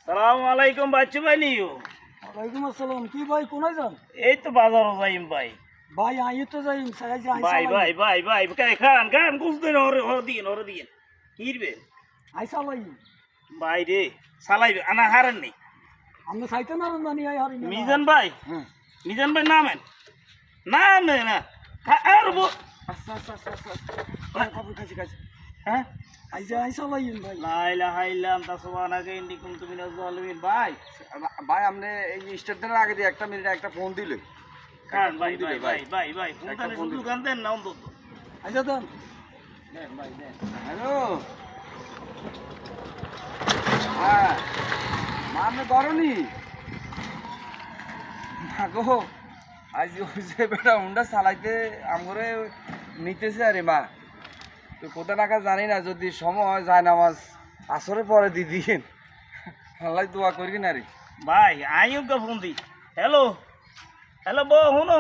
সালাম আলাইকুম বাচ্চু ভাই নিও। ওয়ালাইকুম আসসালাম। কি ভাই কোনায় যান? এই তো বাজারও যাইম ভাই। ভাই আই তো যাই সাইজ আই ভাই ভাই ভাই ভাই কাই খান খান কুছদিন ওরে দিন কিরবে আই সালাই ভাই রে সালাইবে আনা হারেন নি আমরা সাইতে না রান্দানি আই হারি মিজান ভাই হ্যাঁ মিজান ভাই নামেন না আর আচ্ছা আচ্ছা আচ্ছা আচ্ছা খাবো কাছে কাছে হ্যাঁ আই যে আই সালাই ভাই লা ইলাহা ইল্লা আনতা সুবহানাকা ইন্নী কুনতু মিনাজ জালিমিন। ভাই ভাই আপনি এই স্টেশনের আগে দিয়ে একটা মিনিট একটা ফোন দিলে খান ভাই ভাই ভাই ভাই ভাই কোনখানে শুধু গান দেন না অন্তত আই যা দেন দেন ভাই দেন। হ্যালো হ্যাঁ মা আপনি করনি মা গো আজ ওই যে বেটা হুন্ডা চালাইতে আমরে নিতেছে আরে মা তো কোথা টাকা জানি না যদি সময় যায় না আমার আসরে পরে দিদিন আল্লাহ দোয়া করি না রে ভাই আইও কে ফোন দি হ্যালো হ্যালো হুনো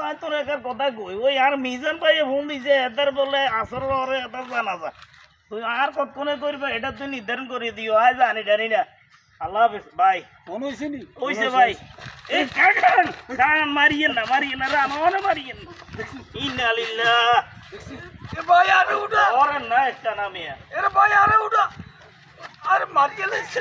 আজ তোর একার কথা কই ওই আর মিজান ভাই ফোন দিছে এদের বলে আসর ওরে এদের জানা যা তুই আর কতক্ষণে করবে এটা তুই নির্ধারণ করে দিও আয় জানি না আল্লাহ হাফেজ ভাই ফোন হইছে নি ওইসে ভাই এই কান মারিয়েন না রানো মারিয়েন না ইন্না লিল্লাহ এ ভাই আরে উঠা ওরে না একটা নামে এরে ভাই আরে উঠা আরে মারিয়ে লাইছে